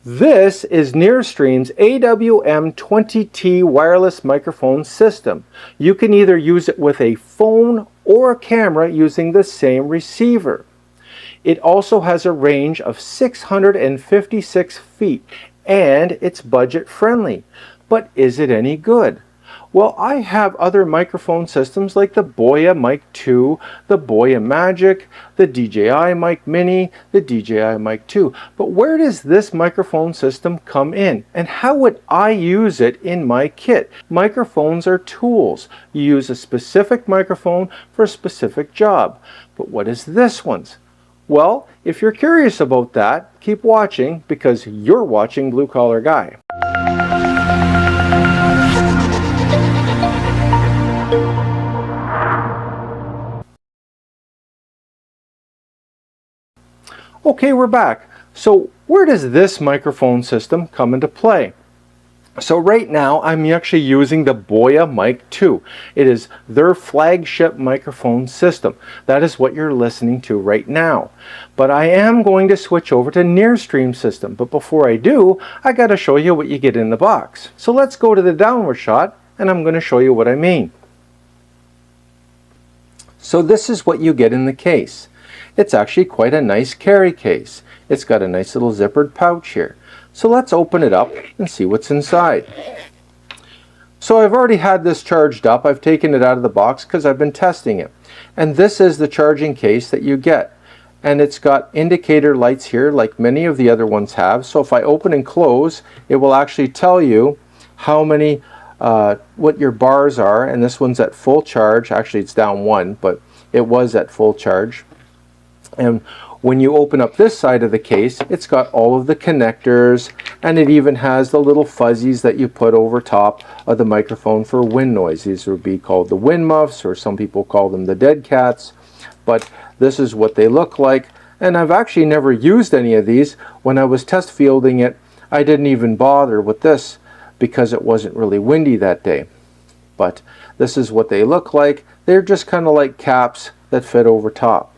This is NearStream's AW-AWM20T wireless microphone system. You can either use it with a phone or a camera using the same receiver. It also has a range of 656 feet and it's budget friendly. But is it any good? Well, I have other microphone systems like the Boya Mic 2, the Boya Magic, the DJI Mic Mini, the DJI Mic 2. But where does this microphone system come in? And how would I use it in my kit? Microphones are tools. You use a specific microphone for a specific job. But what is this one's? Well, if you're curious about that, keep watching because you're watching Blue Collar Guy. Okay, we're back. So where does this microphone system come into play? So right now I'm actually using the Boya Mic 2. It is their flagship microphone system. That is what you're listening to right now. But I am going to switch over to NearStream system. But before I do, I got to show you what you get in the box. So let's go to the downward shot and I'm going to show you what I mean. So this is what you get in the case. It's actually quite a nice carry case. It's got a nice little zippered pouch here. So let's open it up and see what's inside. So I've already had this charged up. I've taken it out of the box because I've been testing it. And this is the charging case that you get. And it's got indicator lights here like many of the other ones have. So if I open and close, it will actually tell you how many, what your bars are. And this one's at full charge. Actually it's down one, but it was at full charge. And when you open up this side of the case, it's got all of the connectors and it even has the little fuzzies that you put over top of the microphone for wind noise. These would be called the wind muffs, or some people call them the dead cats. But this is what they look like. And I've actually never used any of these. When I was test fielding it, I didn't even bother with this because it wasn't really windy that day. But this is what they look like. They're just kind of like caps that fit over top.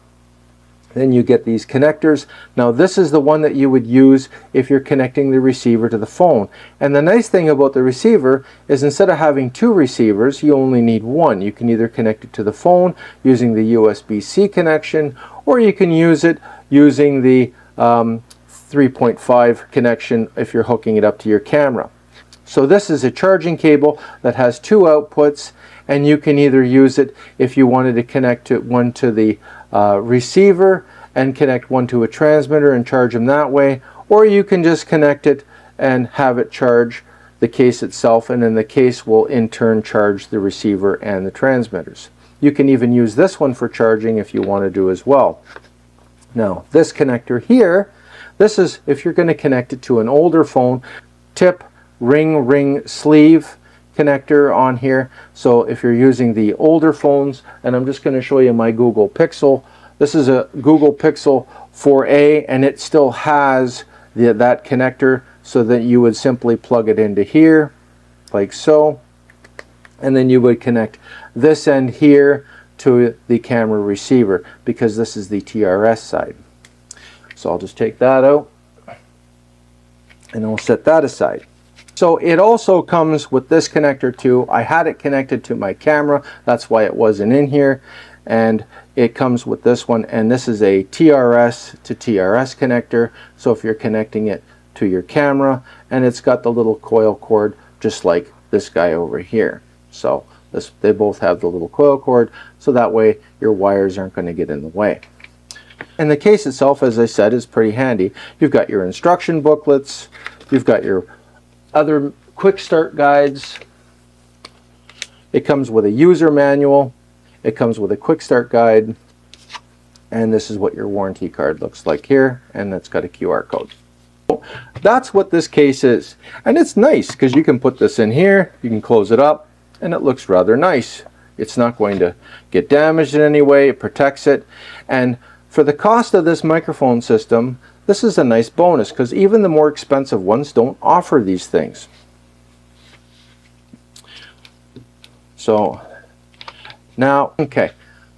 Then you get these connectors. Now this is the one that you would use if you're connecting the receiver to the phone. And the nice thing about the receiver is instead of having two receivers, you only need one. You can either connect it to the phone using the USB-C connection, or you can use it using the 3.5 connection if you're hooking it up to your camera. So this is a charging cable that has two outputs, and you can either use it if you wanted to connect one to the receiver and connect one to a transmitter and charge them that way, or you can just connect it and have it charge the case itself, and then the case will in turn charge the receiver and the transmitters. You can even use this one for charging if you want to do as well. Now this connector here, this is if you're going to connect it to an older phone. Tip ring sleeve connector on here. So if you're using the older phones, and I'm just going to show you my Google Pixel. This is a Google Pixel 4a and it still has that connector, so that you would simply plug it into here like so, and then you would connect this end here to the camera receiver because this is the TRRS side. So I'll just take that out and I'll set that aside. So it also comes with this connector too. I had it connected to my camera, that's why it wasn't in here. And it comes with this one, and this is a TRRS to TRRS connector. So if you're connecting it to your camera, and it's got the little coil cord just like this guy over here. So they both have the little coil cord, so that way your wires aren't going to get in the way. And the case itself, as I said, is pretty handy. You've got your instruction booklets, you've got your other quick start guides. It comes with a user manual, it comes with a quick start guide, and this is what your warranty card looks like here, and it's got a QR code. So that's what this case is, and it's nice because you can put this in here, you can close it up, and it looks rather nice. It's not going to get damaged in any way, it protects it. And for the cost of this microphone system, this is a nice bonus because even the more expensive ones don't offer these things. So now, okay,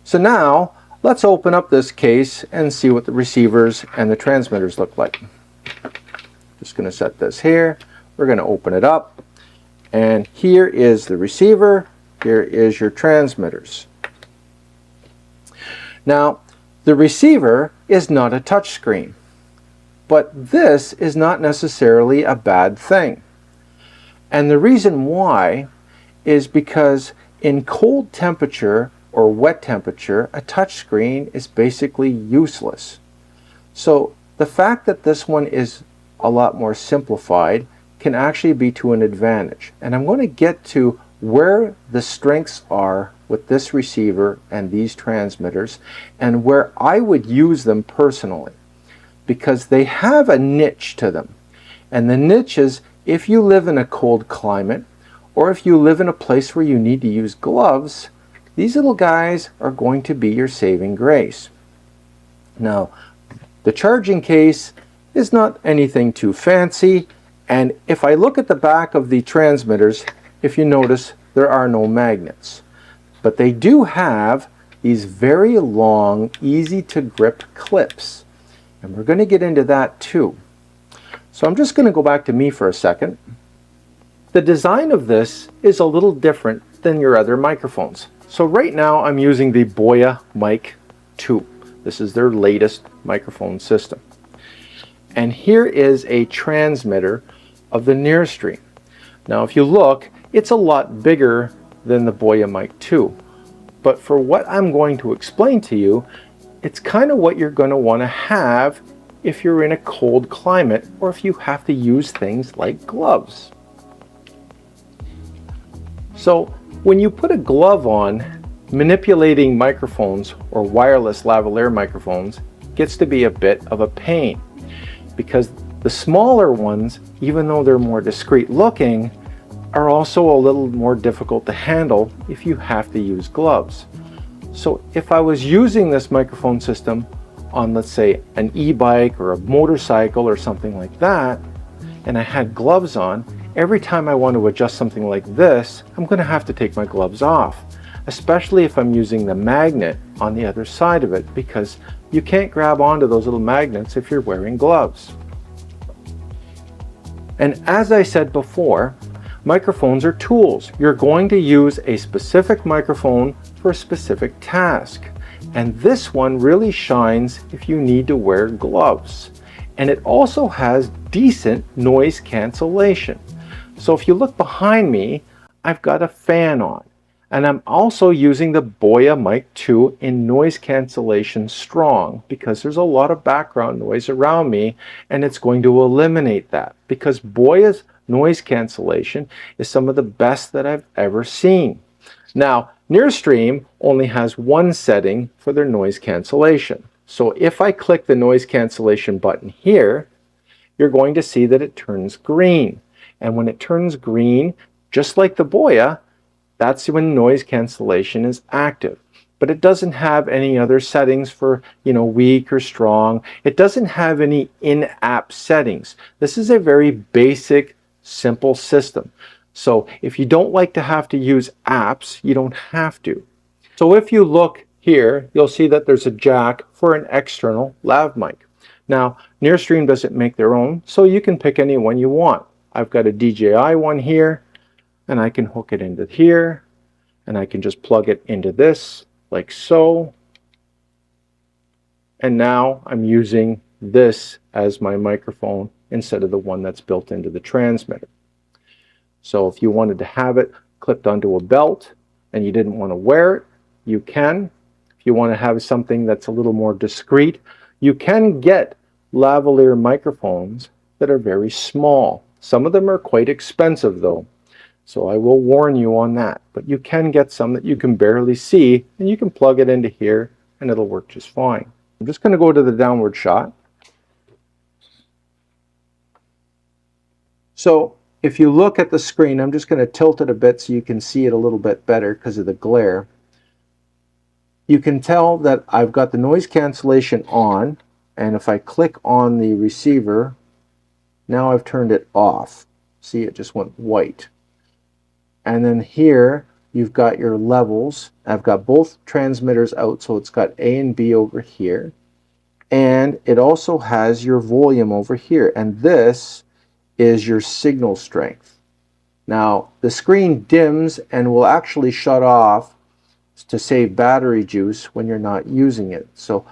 so now let's open up this case and see what the receivers and the transmitters look like. Just going to set this here. We're going to open it up. And here is the receiver. Here is your transmitters. Now, the receiver is not a touch screen, but this is not necessarily a bad thing. And the reason why is because in cold temperature or wet temperature, a touch screen is basically useless. So the fact that this one is a lot more simplified can actually be to an advantage. And I'm going to get to where the strengths are with this receiver and these transmitters and where I would use them personally, because they have a niche to them. And the niche is if you live in a cold climate or if you live in a place where you need to use gloves, these little guys are going to be your saving grace. Now, the charging case is not anything too fancy, and if I look at the back of the transmitters, if you notice, there are no magnets. But they do have these very long, easy to grip clips. And we're going to get into that too. So I'm just going to go back to me for a second. The design of this is a little different than your other microphones. So right now I'm using the Boya Mic 2. This is their latest microphone system. And here is a transmitter of the NearStream. Now if you look, it's a lot bigger than the Boya Mic 2. But for what I'm going to explain to you, it's kind of what you're going to want to have if you're in a cold climate or if you have to use things like gloves. So when you put a glove on, manipulating microphones or wireless lavalier microphones gets to be a bit of a pain, because the smaller ones, even though they're more discreet looking, are also a little more difficult to handle if you have to use gloves. So if I was using this microphone system on, let's say, an e-bike or a motorcycle or something like that, and I had gloves on, every time I want to adjust something like this, I'm going to have to take my gloves off, especially if I'm using the magnet on the other side of it, because you can't grab onto those little magnets if you're wearing gloves. And as I said before, microphones are tools. You're going to use a specific microphone for a specific task. And this one really shines if you need to wear gloves. And it also has decent noise cancellation. So if you look behind me, I've got a fan on. And I'm also using the Boya Mic 2 in noise cancellation strong, because there's a lot of background noise around me, and it's going to eliminate that, because Boya's noise cancellation is some of the best that I've ever seen. Now, NearStream only has one setting for their noise cancellation. So if I click the noise cancellation button here, you're going to see that it turns green. And when it turns green, just like the Boya, that's when noise cancellation is active. But it doesn't have any other settings for, weak or strong. It doesn't have any in-app settings. This is a very basic, simple system. So if you don't like to have to use apps, you don't have to. So if you look here, you'll see that there's a jack for an external lav mic. Now, NearStream doesn't make their own, so you can pick any one you want. I've got a DJI one here, and I can hook it into here, and I can just plug it into this like so. And now I'm using this as my microphone instead of the one that's built into the transmitter. So if you wanted to have it clipped onto a belt and you didn't want to wear it, you can. If you want to have something that's a little more discreet, you can get lavalier microphones that are very small. Some of them are quite expensive though, so I will warn you on that. But you can get some that you can barely see, and you can plug it into here and it'll work just fine. I'm just going to go to the downward shot. So if you look at the screen, I'm just going to tilt it a bit so you can see it a little bit better because of the glare. You can tell that I've got the noise cancellation on, and if I click on the receiver, now I've turned it off. See, it just went white. And then here you've got your levels. I've got both transmitters out, so it's got A and B over here. And it also has your volume over here. And this is your signal strength. Now, the screen dims and will actually shut off to save battery juice when you're not using it. So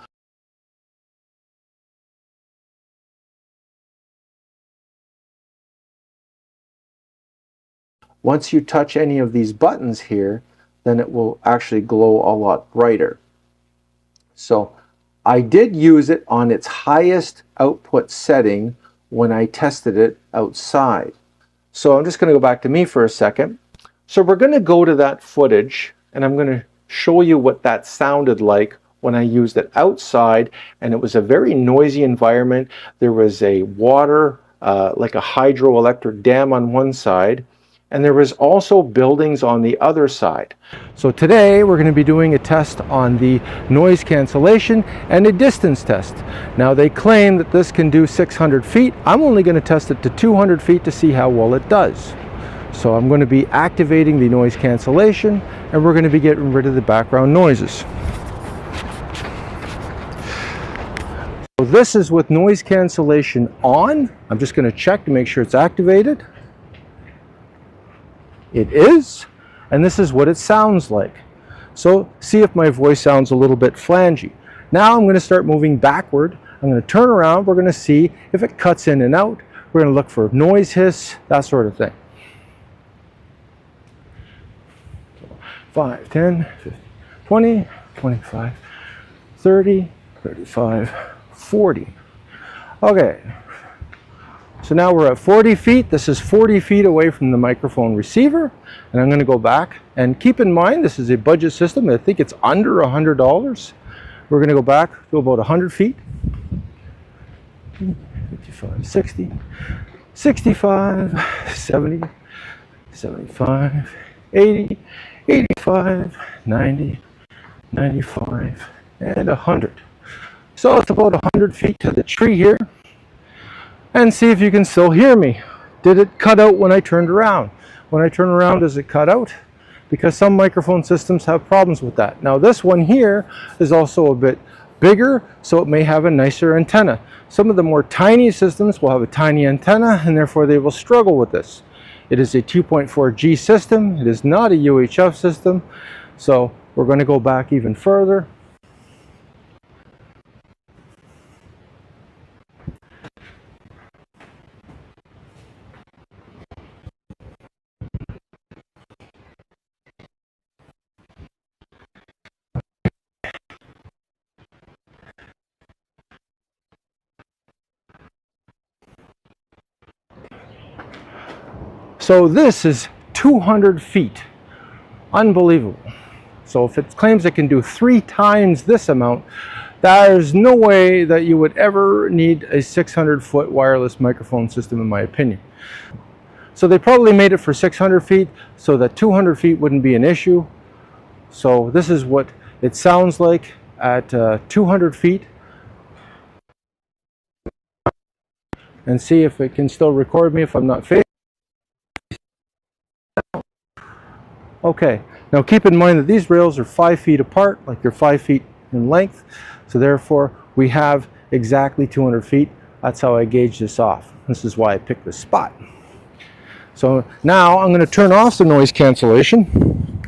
once you touch any of these buttons here, then it will actually glow a lot brighter. So I did use it on its highest output setting when I tested it outside. So I'm just going to go back to me for a second. So we're going to go to that footage and I'm going to show you what that sounded like when I used it outside, and it was a very noisy environment. There was a water, like a hydroelectric dam on one side, and there was also buildings on the other side. So today we're going to be doing a test on the noise cancellation and a distance test. Now they claim that this can do 600 feet. I'm only going to test it to 200 feet to see how well it does. So I'm going to be activating the noise cancellation and we're going to be getting rid of the background noises. So this is with noise cancellation on. I'm just going to check to make sure it's activated. It is, and this is what it sounds like. So see if my voice sounds a little bit flangy. Now I'm going to start moving backward. I'm going to turn around. We're going to see if it cuts in and out. We're going to look for noise hiss, that sort of thing. 5, 10, 15, 20, 25, 30, 35, 40. Okay. So now we're at 40 feet. This is 40 feet away from the microphone receiver. And I'm going to go back. And keep in mind, this is a budget system. I think it's under $100. We're going to go back to about 100 feet. 55, 60, 65, 70, 75, 80, 85, 90, 95, and 100. So it's about 100 feet to the tree here. And see if you can still hear me. Did it cut out when I turned around? When I turn around, does it cut out? Because some microphone systems have problems with that. Now this one here is also a bit bigger, so it may have a nicer antenna. Some of the more tiny systems will have a tiny antenna and therefore they will struggle with this. It is a 2.4G system. It is not a UHF system. So we're going to go back even further. So this is 200 feet. Unbelievable. So if it claims it can do 3 times this amount, there's no way that you would ever need a 600-foot wireless microphone system, in my opinion. So they probably made it for 600 feet so that 200 feet wouldn't be an issue. So this is what it sounds like at 200 feet. And see if it can still record me if I'm not facing. Okay, now keep in mind that these rails are 5 feet apart, like they're 5 feet in length. So therefore, we have exactly 200 feet. That's how I gauge this off. This is why I picked this spot. So now I'm going to turn off the noise cancellation.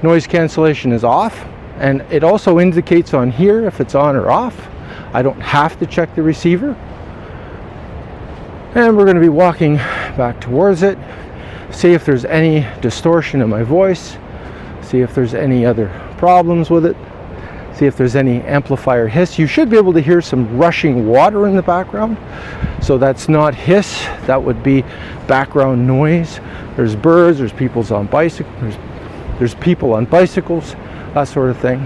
Noise cancellation is off, and it also indicates on here if it's on or off. I don't have to check the receiver. And we're going to be walking back towards it. See if there's any distortion in my voice, see if there's any other problems with it, see if there's any amplifier hiss. You should be able to hear some rushing water in the background. So that's not hiss, that would be background noise. There's birds, there's people on bicycles, there's people on bicycles, that sort of thing.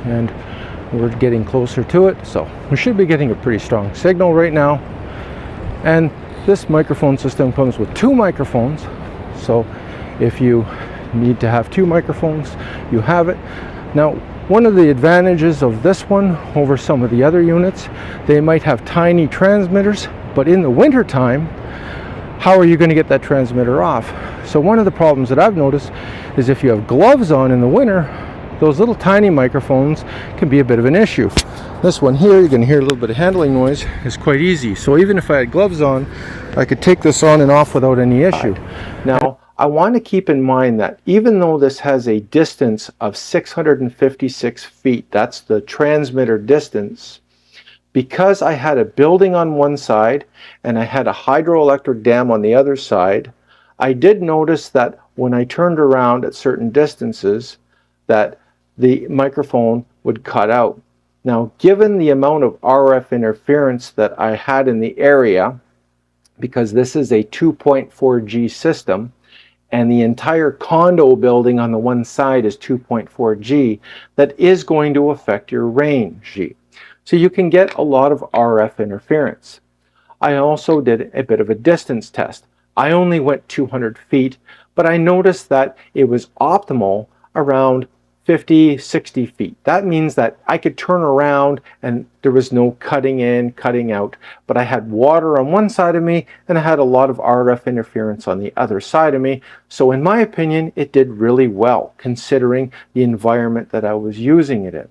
And we're getting closer to it, so we should be getting a pretty strong signal right now. And this microphone system comes with 2 microphones, so if you need to have 2 microphones, you have it. Now, one of the advantages of this one over some of the other units, they might have tiny transmitters, but in the winter time, how are you going to get that transmitter off? So one of the problems that I've noticed is if you have gloves on in the winter, those little tiny microphones can be a bit of an issue. This one here, you're going to hear a little bit of handling noise, is quite easy. So even if I had gloves on, I could take this on and off without any issue. Now, I want to keep in mind that even though this has a distance of 656 feet, that's the transmitter distance, because I had a building on one side and I had a hydroelectric dam on the other side, I did notice that when I turned around at certain distances, that the microphone would cut out. Now, given the amount of RF interference that I had in the area, because this is a 2.4G system, and the entire condo building on the one side is 2.4G, that is going to affect your range. So you can get a lot of RF interference. I also did a bit of a distance test. I only went 200 feet, but I noticed that it was optimal around 50, 60 feet. That means that I could turn around and there was no cutting in, cutting out, but I had water on one side of me and I had a lot of RF interference on the other side of me. So in my opinion, it did really well considering the environment that I was using it in.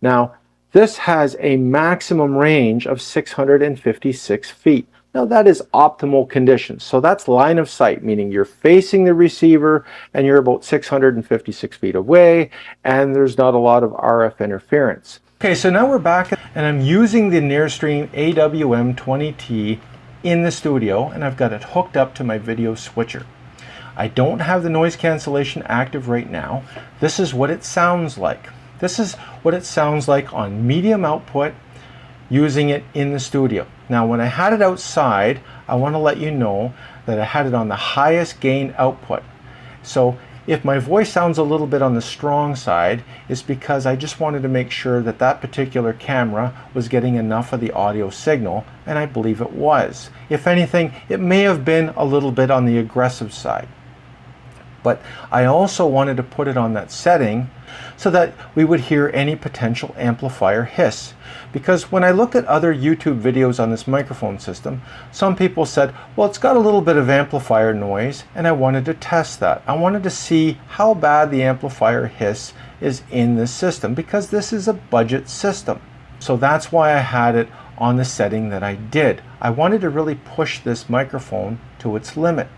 Now, this has a maximum range of 656 feet. Now that is optimal conditions. So that's line of sight, meaning you're facing the receiver and you're about 656 feet away and there's not a lot of RF interference. Okay, so now we're back and I'm using the NearStream AW-AWM20T in the studio and I've got it hooked up to my video switcher. I don't have the noise cancellation active right now. This is what it sounds like. This is what it sounds like on medium output using it in the studio. Now when I had it outside, I want to let you know that I had it on the highest gain output. So if my voice sounds a little bit on the strong side, it's because I just wanted to make sure that that particular camera was getting enough of the audio signal, and I believe it was. If anything, it may have been a little bit on the aggressive side. But I also wanted to put it on that setting so that we would hear any potential amplifier hiss. Because when I looked at other YouTube videos on this microphone system, some people said, well, it's got a little bit of amplifier noise, and I wanted to test that. I wanted to see how bad the amplifier hiss is in this system, because this is a budget system. So that's why I had it on the setting that I did. I wanted to really push this microphone to its limit.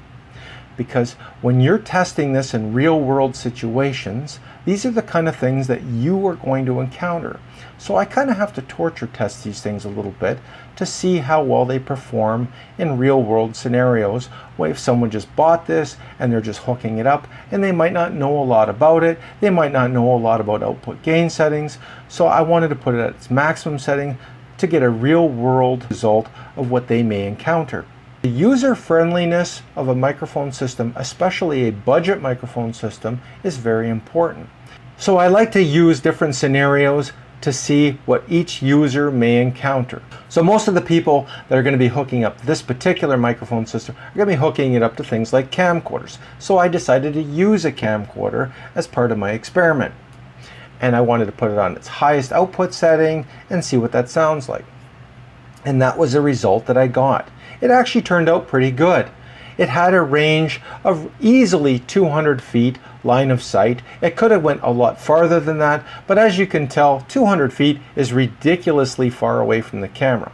Because when you're testing this in real world situations, these are the kind of things that you are going to encounter. So I kind of have to torture test these things a little bit to see how well they perform in real world scenarios. Well, if someone just bought this and they're just hooking it up and they might not know a lot about it, they might not know a lot about output gain settings. So I wanted to put it at its maximum setting to get a real world result of what they may encounter. The user friendliness of a microphone system, especially a budget microphone system, is very important. So I like to use different scenarios to see what each user may encounter. So most of the people that are going to be hooking up this particular microphone system are going to be hooking it up to things like camcorders. So I decided to use a camcorder as part of my experiment. And I wanted to put it on its highest output setting and see what that sounds like. And that was the result that I got. It actually turned out pretty good. It had a range of easily 200 feet line of sight. It could have went a lot farther than that, but as you can tell, 200 feet is ridiculously far away from the camera.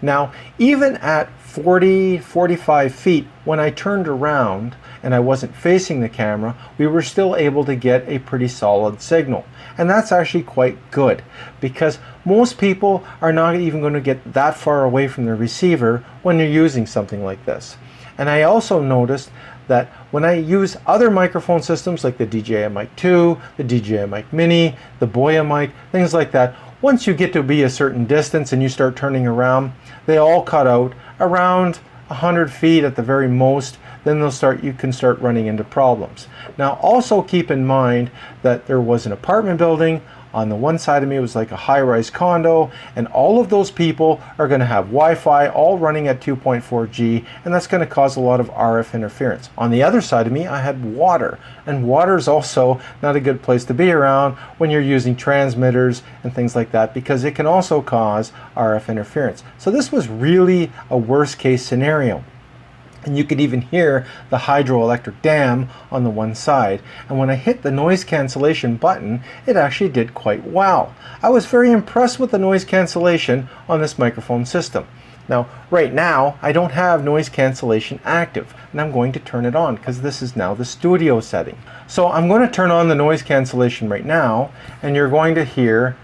Now, even at 40, 45 feet, when I turned around and I wasn't facing the camera, we were still able to get a pretty solid signal. And that's actually quite good, because most people are not even going to get that far away from the receiver when you're using something like this. And I also noticed that when I use other microphone systems like the DJI Mic 2, the DJI Mic Mini, the Boya mic, things like that, once you get to be a certain distance and you start turning around, they all cut out around 100 feet at the very most. Then you can start running into problems. Now also keep in mind that there was an apartment building. On the one side of me, it was like a high-rise condo, and all of those people are going to have Wi-Fi all running at 2.4G, and that's going to cause a lot of RF interference. On the other side of me, I had water, and water is also not a good place to be around when you're using transmitters and things like that, because it can also cause RF interference. So this was really a worst-case scenario. And you could even hear the hydroelectric dam on the one side. And when I hit the noise cancellation button, it actually did quite well. I was very impressed with the noise cancellation on this microphone system. Now, right now, I don't have noise cancellation active, and I'm going to turn it on because this is now the studio setting. So I'm going to turn on the noise cancellation right now, and you're going to hear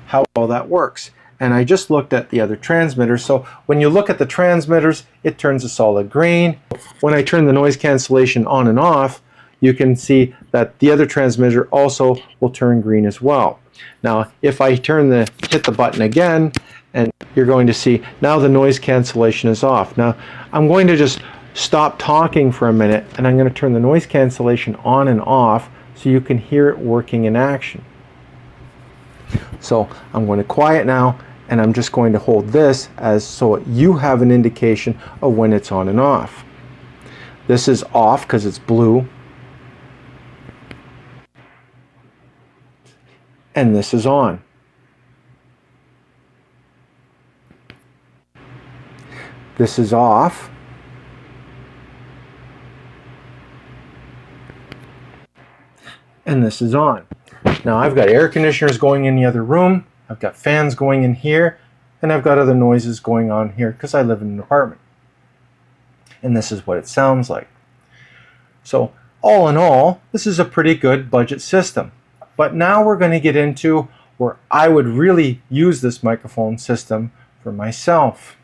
how all that works. And I just looked at the other transmitters. So when you look at the transmitters, it turns a solid green. When I turn the noise cancellation on and off, you can see that the other transmitter also will turn green as well. Now, if I hit the button again, and you're going to see now the noise cancellation is off. Now, I'm going to just stop talking for a minute, and I'm going to turn the noise cancellation on and off so you can hear it working in action. So I'm going to quiet now, and I'm just going to hold this so you have an indication of when it's on and off. This is off because it's blue. And this is on. This is off. And this is on. Now I've got air conditioners going in the other room, I've got fans going in here, and I've got other noises going on here because I live in an apartment. And this is what it sounds like. So all in all, this is a pretty good budget system. But now we're going to get into where I would really use this microphone system for myself.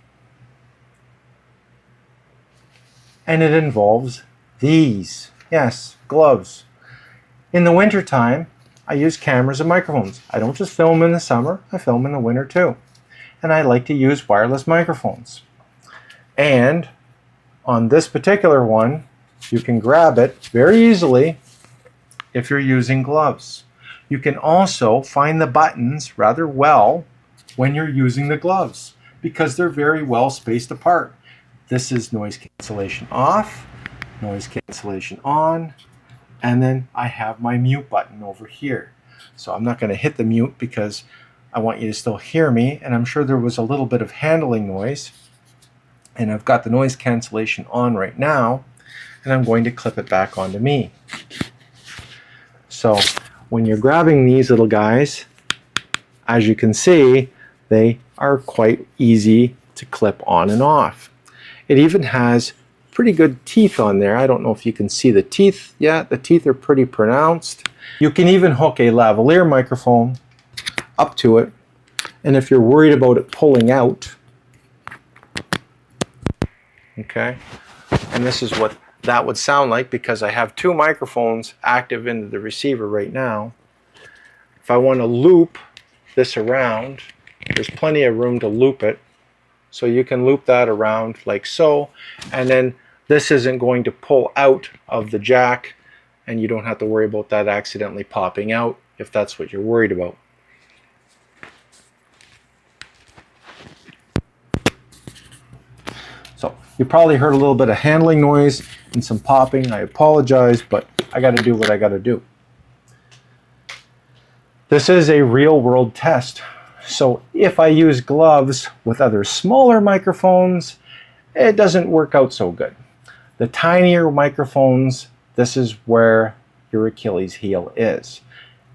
And it involves these. Yes, gloves. In the winter time, I use cameras and microphones. I don't just film in the summer, I film in the winter too. And I like to use wireless microphones. And on this particular one, you can grab it very easily if you're using gloves. You can also find the buttons rather well when you're using the gloves because they're very well spaced apart. This is noise cancellation off, noise cancellation on, and then I have my mute button over here. So I'm not going to hit the mute because I want you to still hear me, and I'm sure there was a little bit of handling noise. And I've got the noise cancellation on right now, and I'm going to clip it back onto me. So when you're grabbing these little guys, as you can see, they are quite easy to clip on and off. It even has pretty good teeth on there. I don't know if you can see the teeth yet. The teeth are pretty pronounced. You can even hook a lavalier microphone up to it, and if you're worried about it pulling out, okay, and this is what that would sound like because I have two microphones active into the receiver right now. If I want to loop this around, there's plenty of room to loop it. So you can loop that around like so, and then this isn't going to pull out of the jack, and you don't have to worry about that accidentally popping out if that's what you're worried about. So you probably heard a little bit of handling noise and some popping. I apologize, but I got to do what I got to do. This is a real world test. So if I use gloves with other smaller microphones, it doesn't work out so good. The tinier microphones, this is where your Achilles heel is.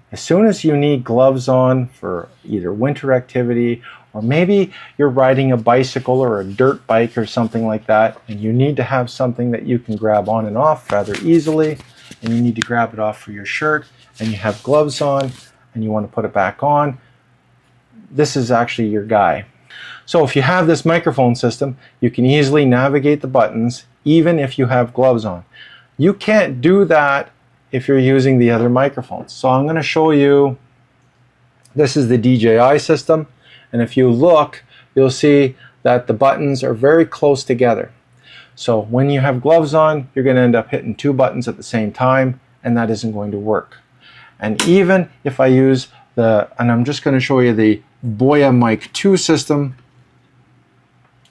As soon as you need gloves on for either winter activity, or maybe you're riding a bicycle or a dirt bike or something like that, and you need to have something that you can grab on and off rather easily, and you need to grab it off for your shirt, and you have gloves on, and you want to put it back on, this is actually your guy. So if you have this microphone system, you can easily navigate the buttons even if you have gloves on. You can't do that if you're using the other microphones. So I'm going to show you, this is the DJI system, and if you look, you'll see that the buttons are very close together. So when you have gloves on, you're going to end up hitting two buttons at the same time, and that isn't going to work. And even if I use and I'm just going to show you the Boya Mic 2 system,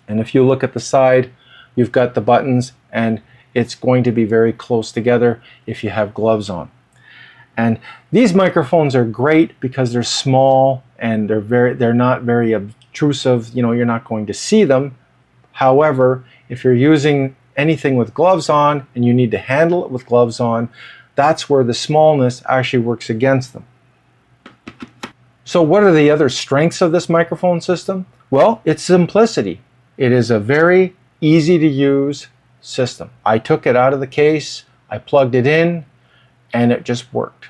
and if you look at the side, you've got the buttons, and it's going to be very close together if you have gloves on. And these microphones are great because they're small and they're not very obtrusive. You know, you're not going to see them. However, if you're using anything with gloves on and you need to handle it with gloves on, that's where the smallness actually works against them. So what are the other strengths of this microphone system? Well, it's simplicity. It is a very easy to use system. I took it out of the case, I plugged it in, and it just worked.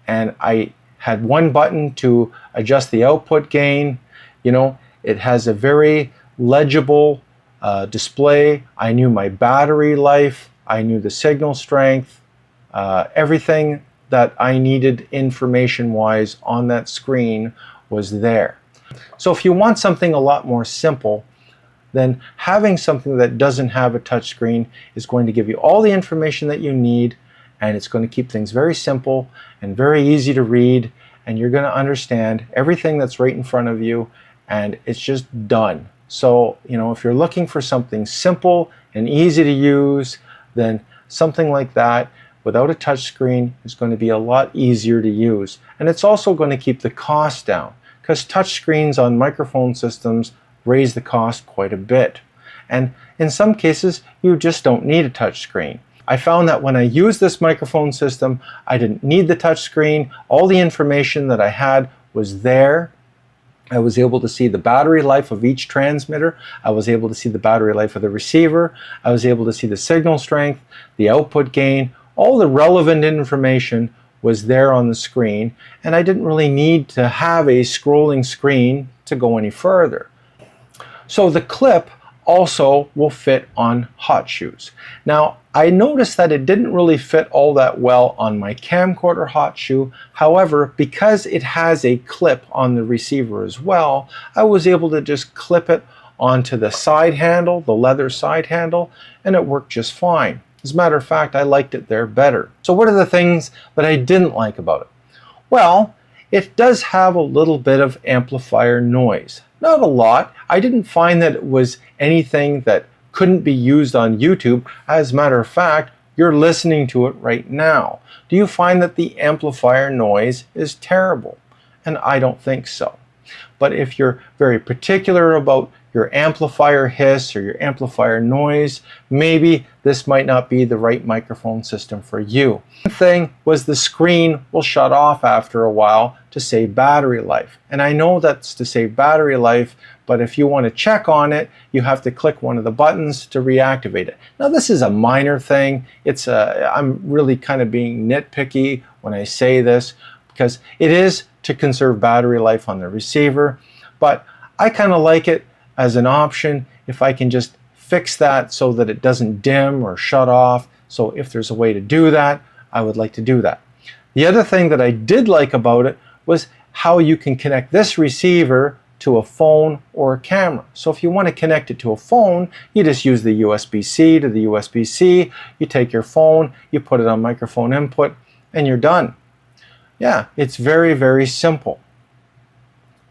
And I had one button to adjust the output gain. You know, it has a very legible display. I knew my battery life, I knew the signal strength, everything that I needed information-wise on that screen was there. So if you want something a lot more simple, then having something that doesn't have a touch screen is going to give you all the information that you need, and it's going to keep things very simple and very easy to read, and you're going to understand everything that's right in front of you, and it's just done. So, you know, if you're looking for something simple and easy to use, then something like that without a touch screen is going to be a lot easier to use. And it's also going to keep the cost down, because touch screens on microphone systems raise the cost quite a bit. And in some cases, you just don't need a touch screen. I found that when I used this microphone system, I didn't need the touch screen. All the information that I had was there. I was able to see the battery life of each transmitter. I was able to see the battery life of the receiver. I was able to see the signal strength, the output gain. All the relevant information was there on the screen, and I didn't really need to have a scrolling screen to go any further. So the clip also will fit on hot shoes. Now, I noticed that it didn't really fit all that well on my camcorder hot shoe. However, because it has a clip on the receiver as well, I was able to just clip it onto the side handle, the leather side handle, and it worked just fine. As a matter of fact, I liked it there better. So what are the things that I didn't like about it? Well, it does have a little bit of amplifier noise. Not a lot. I didn't find that it was anything that couldn't be used on YouTube. As a matter of fact, you're listening to it right now. Do you find that the amplifier noise is terrible? And I don't think so. But if you're very particular about your amplifier hiss or your amplifier noise, maybe this might not be the right microphone system for you. One thing was the screen will shut off after a while to save battery life. And I know that's to save battery life, but if you want to check on it, you have to click one of the buttons to reactivate it. Now this is a minor thing. I'm really kind of being nitpicky when I say this, because it is to conserve battery life on the receiver, but I kind of like it as an option if I can just fix that so that it doesn't dim or shut off. So if there's a way to do that, I would like to do that. The other thing that I did like about it was how you can connect this receiver to a phone or a camera. So if you want to connect it to a phone, you just use the USB-C to the USB-C, you take your phone, you put it on microphone input, and you're done. Yeah, it's very, very simple.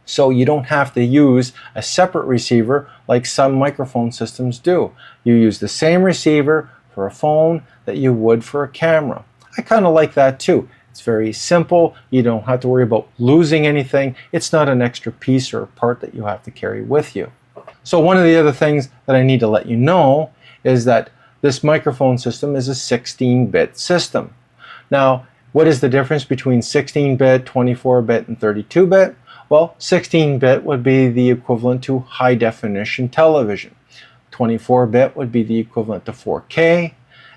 So you don't have to use a separate receiver like some microphone systems do. You use the same receiver for a phone that you would for a camera. I kind of like that too. It's very simple. You don't have to worry about losing anything. It's not an extra piece or part that you have to carry with you. So one of the other things that I need to let you know is that this microphone system is a 16-bit system. Now, what is the difference between 16-bit, 24-bit, and 32-bit? Well, 16-bit would be the equivalent to high-definition television. 24-bit would be the equivalent to 4K,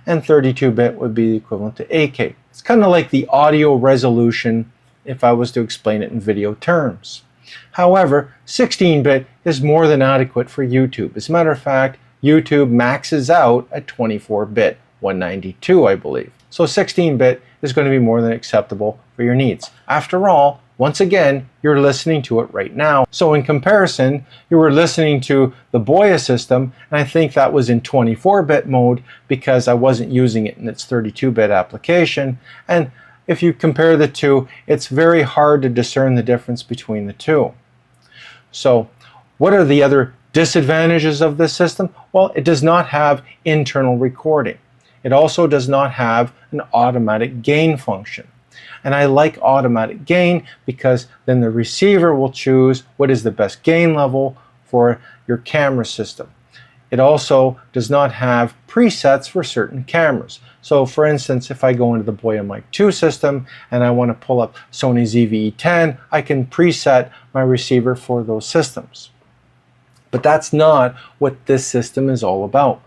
and 32-bit would be the equivalent to 8K. It's kind of like the audio resolution if I was to explain it in video terms. However, 16-bit is more than adequate for YouTube. As a matter of fact, YouTube maxes out at 24-bit, 192, I believe. So 16-bit is going to be more than acceptable for your needs. After all, once again, you're listening to it right now. So in comparison, you were listening to the Boya system, and I think that was in 24-bit mode because I wasn't using it in its 32-bit application. And if you compare the two, it's very hard to discern the difference between the two. So what are the other disadvantages of this system? Well, it does not have internal recording. It also does not have an automatic gain function. And I like automatic gain because then the receiver will choose what is the best gain level for your camera system. It also does not have presets for certain cameras. So for instance, if I go into the Boya Mic 2 system and I want to pull up Sony ZV-E10, I can preset my receiver for those systems. But that's not what this system is all about.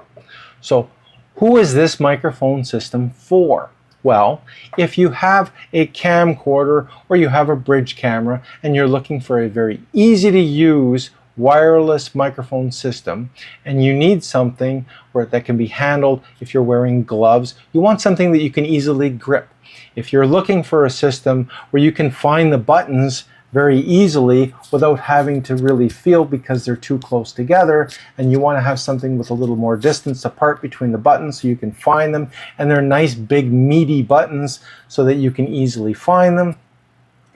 So who is this microphone system for? Well, if you have a camcorder or you have a bridge camera and you're looking for a very easy to use wireless microphone system and you need something that can be handled if you're wearing gloves, you want something that you can easily grip. If you're looking for a system where you can find the buttons very easily without having to really feel because they're too close together, and you want to have something with a little more distance apart between the buttons so you can find them, and they're nice big meaty buttons so that you can easily find them,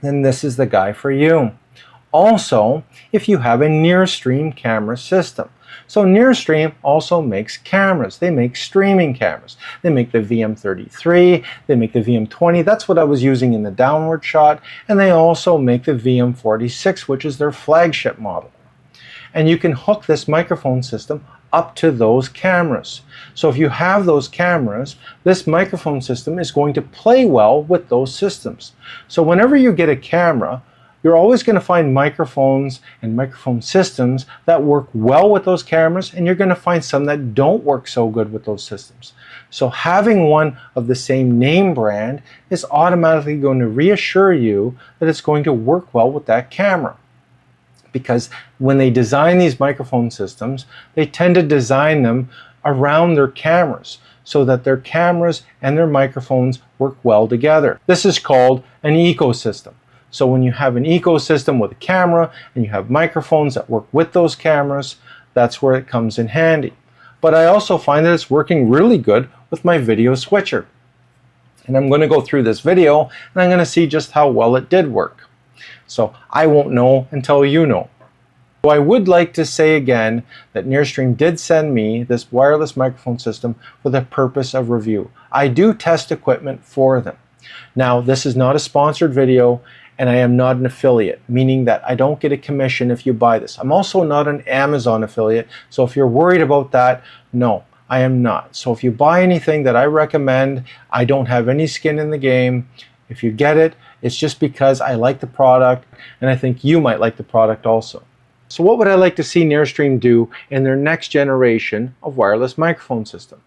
then this is the guy for you. Also, if you have a NearStream camera system. So NearStream also makes cameras. They make streaming cameras. They make the VM33, they make the VM20, that's what I was using in the downward shot, and they also make the VM46, which is their flagship model. And you can hook this microphone system up to those cameras. So if you have those cameras, this microphone system is going to play well with those systems. So whenever you get a camera, you're always going to find microphones and microphone systems that work well with those cameras, and you're going to find some that don't work so good with those systems. So having one of the same name brand is automatically going to reassure you that it's going to work well with that camera. Because when they design these microphone systems, they tend to design them around their cameras so that their cameras and their microphones work well together. This is called an ecosystem. So when you have an ecosystem with a camera and you have microphones that work with those cameras, that's where it comes in handy. But I also find that it's working really good with my video switcher. And I'm going to go through this video and I'm going to see just how well it did work. So I won't know until you know. So I would like to say again that NearStream did send me this wireless microphone system for the purpose of review. I do test equipment for them. Now, this is not a sponsored video, and I am not an affiliate, meaning that I don't get a commission if you buy this. I'm also not an Amazon affiliate, so if you're worried about that, no, I am not. So if you buy anything that I recommend, I don't have any skin in the game. If you get it, it's just because I like the product, and I think you might like the product also. So what would I like to see NearStream do in their next generation of wireless microphone system?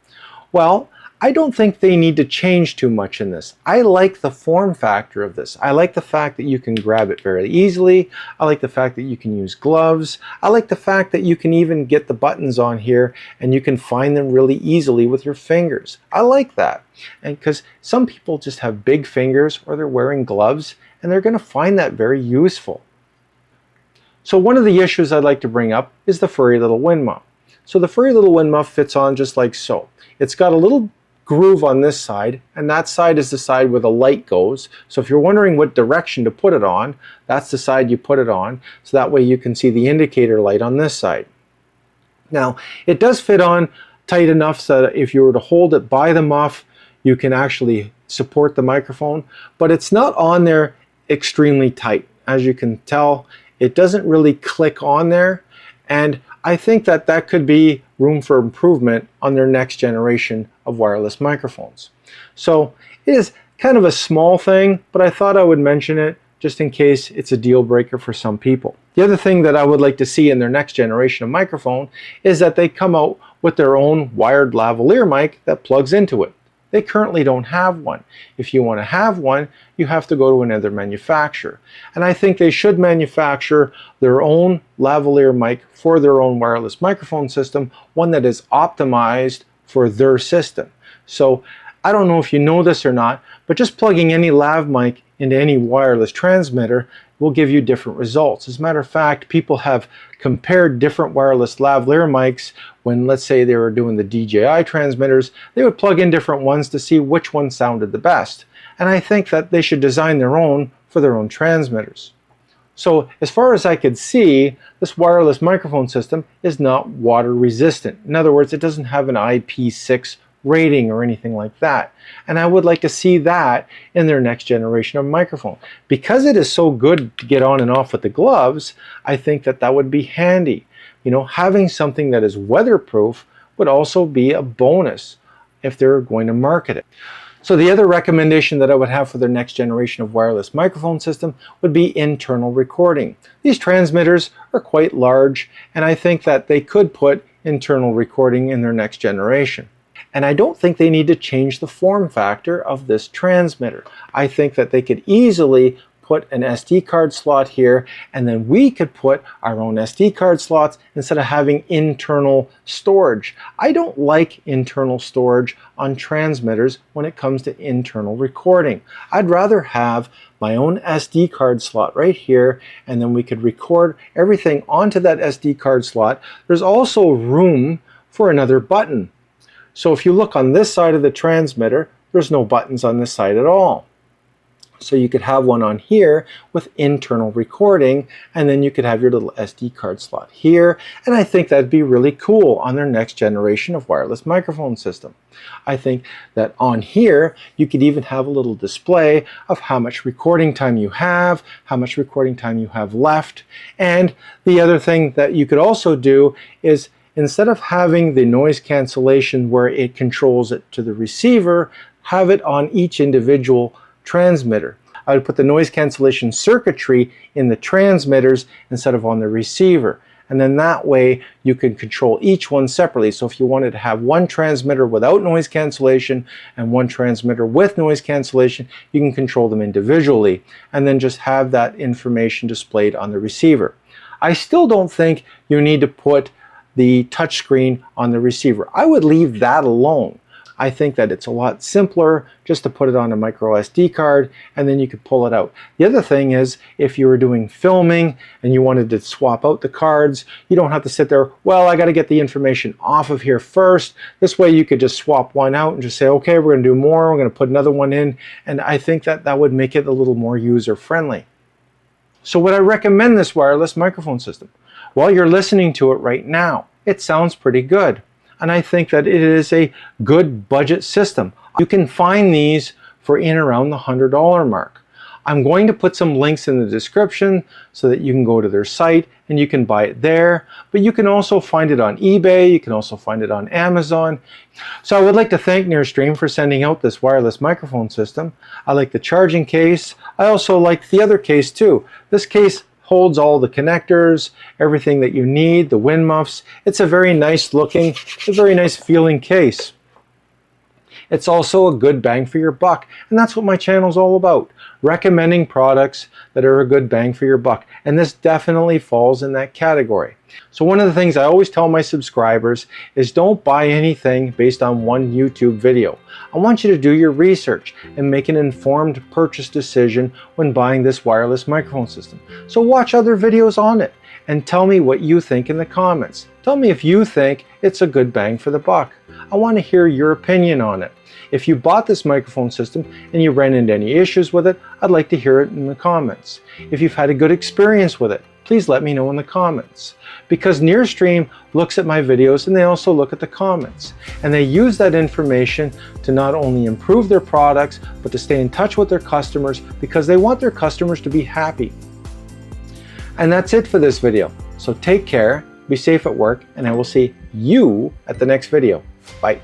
Well, I don't think they need to change too much in this. I like the form factor of this. I like the fact that you can grab it very easily. I like the fact that you can use gloves. I like the fact that you can even get the buttons on here and you can find them really easily with your fingers. I like that. And because some people just have big fingers or they're wearing gloves and they're going to find that very useful. So one of the issues I'd like to bring up is the furry little wind muff. So the furry little wind muff fits on just like so. It's got a little groove on this side, and that side is the side where the light goes. So if you're wondering what direction to put it on, that's the side you put it on, so that way you can see the indicator light on this side. Now, it does fit on tight enough so that if you were to hold it by the muff, you can actually support the microphone, but it's not on there extremely tight. As you can tell, it doesn't really click on there, and I think that that could be room for improvement on their next generation of wireless microphones. So it is kind of a small thing, but I thought I would mention it just in case it's a deal breaker for some people. The other thing that I would like to see in their next generation of microphone is that they come out with their own wired lavalier mic that plugs into it. They currently don't have one. If you want to have one, you have to go to another manufacturer. And I think they should manufacture their own lavalier mic for their own wireless microphone system, one that is optimized for their system. So I don't know if you know this or not, but just plugging any lav mic into any wireless transmitter will give you different results. As a matter of fact, people have compared different wireless lavalier mics when, let's say, they were doing the DJI transmitters. They would plug in different ones to see which one sounded the best. And I think that they should design their own for their own transmitters. So as far as I could see, this wireless microphone system is not water resistant. In other words, it doesn't have an IP6 rating or anything like that. And I would like to see that in their next generation of microphone. Because it is so good to get on and off with the gloves, I think that that would be handy. having something that is weatherproof would also be a bonus if they're going to market it. So the other recommendation that I would have for their next generation of wireless microphone system would be internal recording. These transmitters are quite large, and I think that they could put internal recording in their next generation. And I don't think they need to change the form factor of this transmitter. I think that they could easily put an SD card slot here, and then we could put our own SD card slots instead of having internal storage. I don't like internal storage on transmitters when it comes to internal recording. I'd rather have my own SD card slot right here, and then we could record everything onto that SD card slot. There's also room for another button. So if you look on this side of the transmitter, there's no buttons on this side at all. So you could have one on here with internal recording, and then you could have your little SD card slot here, and I think that'd be really cool on their next generation of wireless microphone system. I think that on here you could even have a little display of how much recording time you have, how much recording time you have left, and the other thing that you could also do is instead of having the noise cancellation where it controls it to the receiver, have it on each individual transmitter. I would put the noise cancellation circuitry in the transmitters instead of on the receiver. And then that way you can control each one separately. So if you wanted to have one transmitter without noise cancellation and one transmitter with noise cancellation, you can control them individually and then just have that information displayed on the receiver. I still don't think you need to put the touchscreen on the receiver. I would leave that alone. I think that it's a lot simpler just to put it on a micro SD card and then you could pull it out. The other thing is if you were doing filming and you wanted to swap out the cards, you don't have to sit there, well, I got to get the information off of here first. This way you could just swap one out and just say, okay, we're going to do more, we're going to put another one in, and I think that that would make it a little more user friendly. So would I recommend this wireless microphone system? Well, you're listening to it right now. It sounds pretty good. And I think that it is a good budget system. You can find these for in around the $100 mark. I'm going to put some links in the description so that you can go to their site and you can buy it there. But you can also find it on eBay. You can also find it on Amazon. So I would like to thank NearStream for sending out this wireless microphone system. I like the charging case. I also like the other case too. This case holds all the connectors, everything that you need, the wind muffs. It's a very nice looking, a very nice feeling case. It's also a good bang for your buck, and that's what my channel is all about, recommending products that are a good bang for your buck, and this definitely falls in that category. So one of the things I always tell my subscribers is don't buy anything based on one YouTube video. I want you to do your research and make an informed purchase decision when buying this wireless microphone system. So watch other videos on it and tell me what you think in the comments. Tell me if you think it's a good bang for the buck. I want to hear your opinion on it. If you bought this microphone system and you ran into any issues with it, I'd like to hear it in the comments. If you've had a good experience with it, please let me know in the comments. Because NearStream looks at my videos and they also look at the comments. And they use that information to not only improve their products, but to stay in touch with their customers because they want their customers to be happy. And that's it for this video. So take care, be safe at work, and I will see you at the next video. Bye.